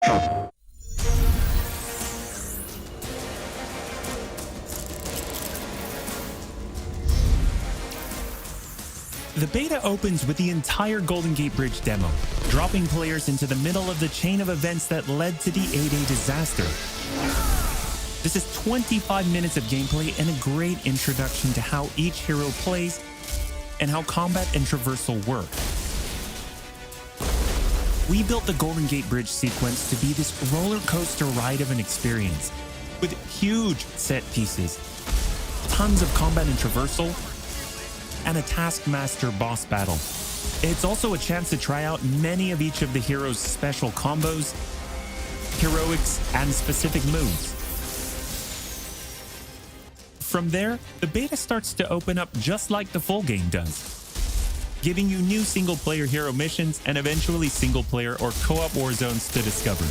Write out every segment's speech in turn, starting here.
The beta opens with the entire Golden Gate Bridge demo, dropping players into the middle of the chain of events that led to the A-Day disaster. This is 25 minutes of gameplay and a great introduction to how each hero plays and how combat and traversal work. We built the Golden Gate Bridge sequence to be this roller coaster ride of an experience, with huge set pieces, tons of combat and traversal, and a Taskmaster boss battle. It's also a chance to try out many of each of the heroes' special combos, heroics, and specific moves. From there, the beta starts to open up just like the full game does, giving you new single-player hero missions and eventually single-player or co-op war zones to discover.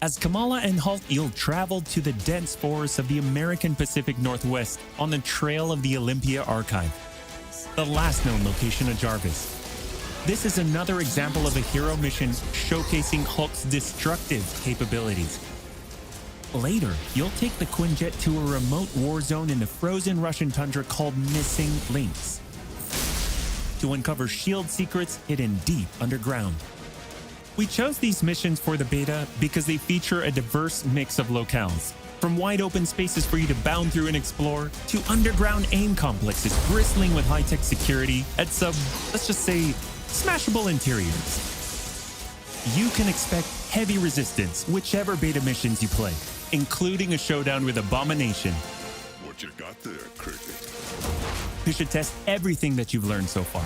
As Kamala and Hulk, you'll travel to the dense forests of the American Pacific Northwest on the trail of the Olympia Archive, the last known location of Jarvis. This is another example of a hero mission showcasing Hulk's destructive capabilities. Later, you'll take the Quinjet to a remote war zone in the frozen Russian tundra called Missing Links to uncover shield secrets hidden deep underground. We chose these missions for the beta because they feature a diverse mix of locales, from wide open spaces for you to bound through and explore, to underground aim complexes bristling with high-tech security and some, let's just say, smashable interiors. You can expect heavy resistance whichever beta missions you play, including a showdown with Abomination. What you got there, Cricket? You should test everything that you've learned so far.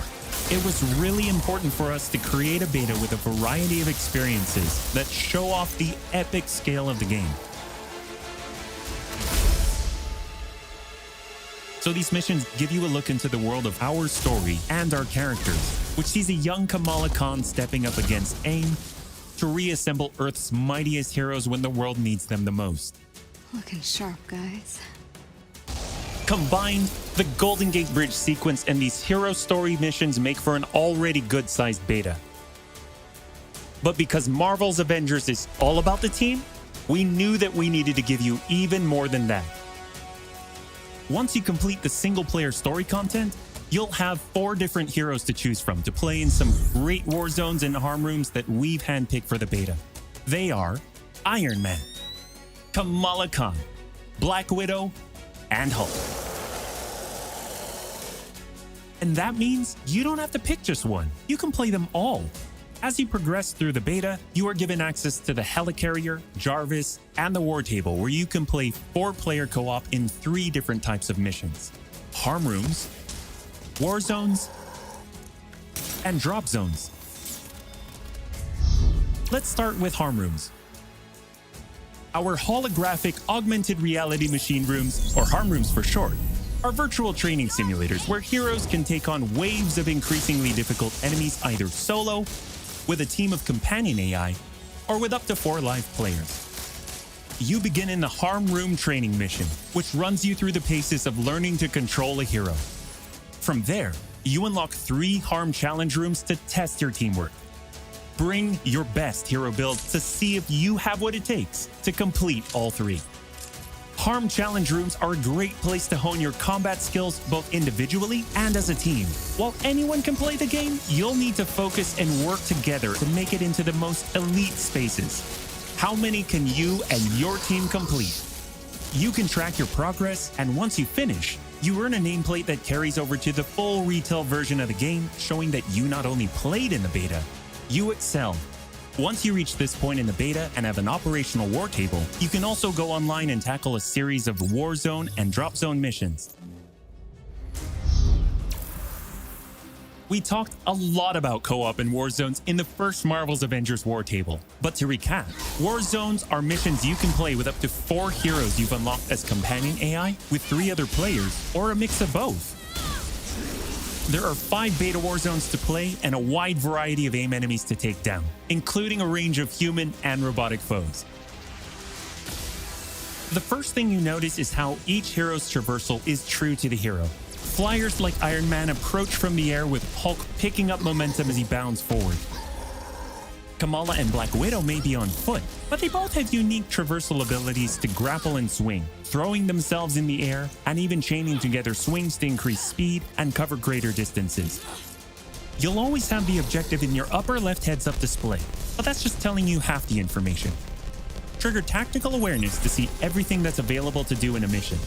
It was really important for us to create a beta with a variety of experiences that show off the epic scale of the game. So these missions give you a look into the world of our story and our characters, which sees a young Kamala Khan stepping up against AIM to reassemble Earth's mightiest heroes when the world needs them the most. Looking sharp, guys. Combined, the Golden Gate Bridge sequence and these hero story missions make for an already good-sized beta. But because Marvel's Avengers is all about the team, we knew that we needed to give you even more than that. Once you complete the single-player story content, you'll have 4 different heroes to choose from to play in some great war zones and harm rooms that we've handpicked for the beta. They are Iron Man, Kamala Khan, Black Widow, and Hulk. And that means you don't have to pick just one. You can play them all. As you progress through the beta, you are given access to the Helicarrier, Jarvis, and the War Table, where you can play 4-player co-op in 3 different types of missions: harm rooms, war zones, and drop zones. Let's start with harm rooms. Our holographic augmented reality machine rooms, or harm rooms for short, are virtual training simulators where heroes can take on waves of increasingly difficult enemies either solo, with a team of companion AI, or with up to 4 live players. You begin in the harm room training mission, which runs you through the paces of learning to control a hero. From there, you unlock 3 harm challenge rooms to test your teamwork. Bring your best hero build to see if you have what it takes to complete all 3. Harm challenge rooms are a great place to hone your combat skills both individually and as a team. While anyone can play the game, you'll need to focus and work together to make it into the most elite spaces. How many can you and your team complete? You can track your progress, and once you finish, you earn a nameplate that carries over to the full retail version of the game, showing that you not only played in the beta, you excel. Once you reach this point in the beta and have an operational war table, you can also go online and tackle a series of war zone and drop zone missions. We talked a lot about co-op and war zones in the first Marvel's Avengers war table. But to recap, war zones are missions you can play with up to 4 heroes you've unlocked as companion AI, with 3 other players, or a mix of both. There are 5 beta war zones to play and a wide variety of AIM enemies to take down, including a range of human and robotic foes. The first thing you notice is how each hero's traversal is true to the hero. Flyers like Iron Man approach from the air with Hulk picking up momentum as he bounds forward. Kamala and Black Widow may be on foot, but they both have unique traversal abilities to grapple and swing, throwing themselves in the air, and even chaining together swings to increase speed and cover greater distances. You'll always have the objective in your upper left heads-up display, but that's just telling you half the information. Trigger tactical awareness to see everything that's available to do in a mission.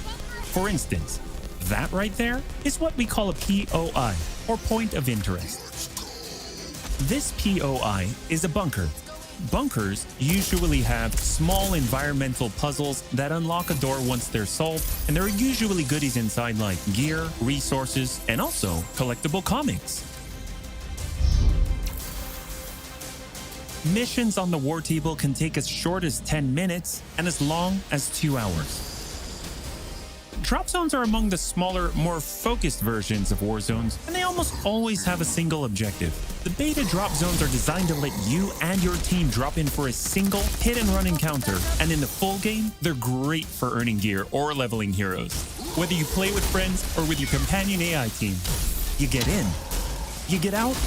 For instance, that right there is what we call a POI, or point of interest. This POI is a bunker. Bunkers usually have small environmental puzzles that unlock a door once they're solved, and there are usually goodies inside like gear, resources, and also collectible comics. Missions on the war table can take as short as 10 minutes and as long as 2 hours. Drop zones are among the smaller, more focused versions of war zones, and they almost always have a single objective. The beta drop zones are designed to let you and your team drop in for a single hit-and-run encounter, and in the full game, they're great for earning gear or leveling heroes. Whether you play with friends or with your companion AI team, you get in, you get out,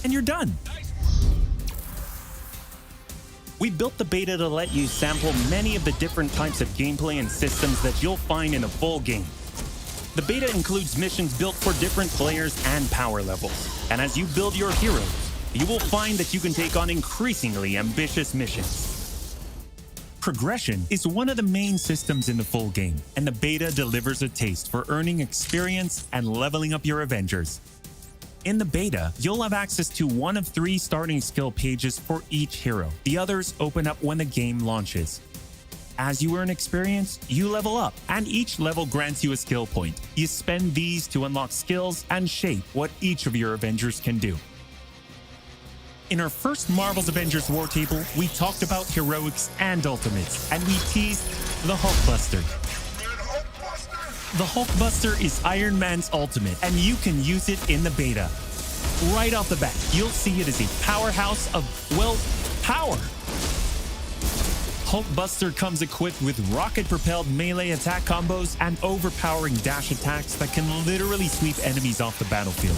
and you're done. We built the beta to let you sample many of the different types of gameplay and systems that you'll find in a full game. The beta includes missions built for different players and power levels, and as you build your heroes, you will find that you can take on increasingly ambitious missions. Progression is one of the main systems in the full game, and the beta delivers a taste for earning experience and leveling up your Avengers. In the beta, you'll have access to one of 3 starting skill pages for each hero. The others open up when the game launches. As you earn experience, you level up, and each level grants you a skill point. You spend these to unlock skills and shape what each of your Avengers can do. In our first Marvel's Avengers War Table, we talked about heroics and ultimates, and we teased the Hulkbuster. The Hulkbuster is Iron Man's ultimate, and you can use it in the beta. Right off the bat, you'll see it as a powerhouse of, well, power. Hulkbuster comes equipped with rocket-propelled melee attack combos and overpowering dash attacks that can literally sweep enemies off the battlefield.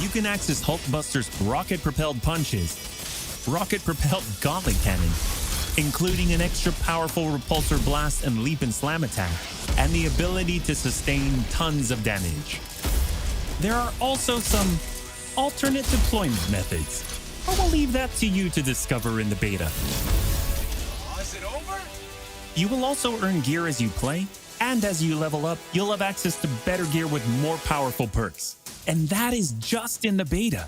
You can access Hulkbuster's rocket-propelled punches, rocket-propelled gauntlet cannon, including an extra powerful repulsor blast and leap and slam attack, and the ability to sustain tons of damage. There are also some alternate deployment methods, but we'll leave that to you to discover in the beta. Is it over? You will also earn gear as you play, and as you level up, you'll have access to better gear with more powerful perks. And that is just in the beta.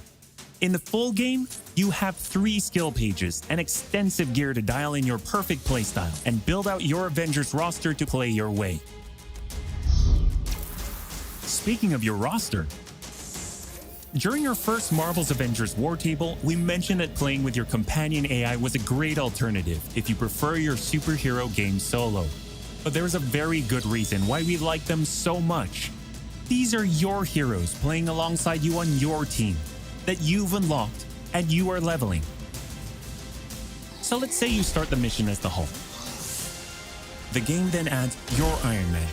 In the full game, you have 3 skill pages and extensive gear to dial in your perfect playstyle and build out your Avengers roster to play your way. Speaking of your roster, during our first Marvel's Avengers War Table, we mentioned that playing with your companion AI was a great alternative if you prefer your superhero game solo. But there's a very good reason why we like them so much. These are your heroes playing alongside you on your team that you've unlocked and you are leveling. So let's say you start the mission as the Hulk. The game then adds your Iron Man,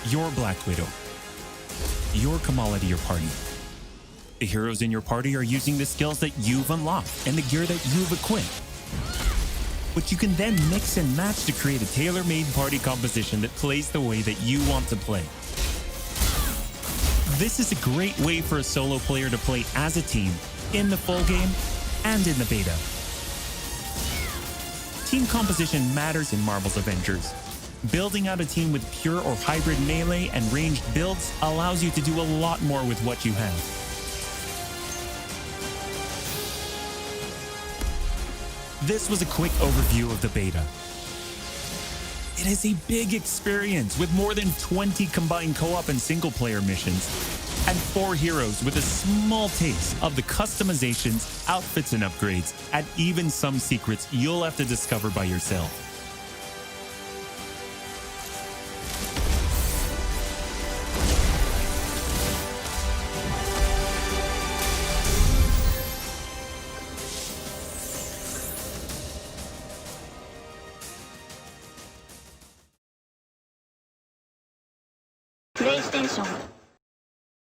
your Black Widow, your Kamala to your party. The heroes in your party are using the skills that you've unlocked and the gear that you've equipped, which you can then mix and match to create a tailor-made party composition that plays the way that you want to play. This is a great way for a solo player to play as a team in the full game and in the beta. Team composition matters in Marvel's Avengers. Building out a team with pure or hybrid melee and ranged builds allows you to do a lot more with what you have. This was a quick overview of the beta. It is a big experience with more than 20 combined co-op and single-player missions, and 4 heroes with a small taste of the customizations, outfits and upgrades, and even some secrets you'll have to discover by yourself. PlayStation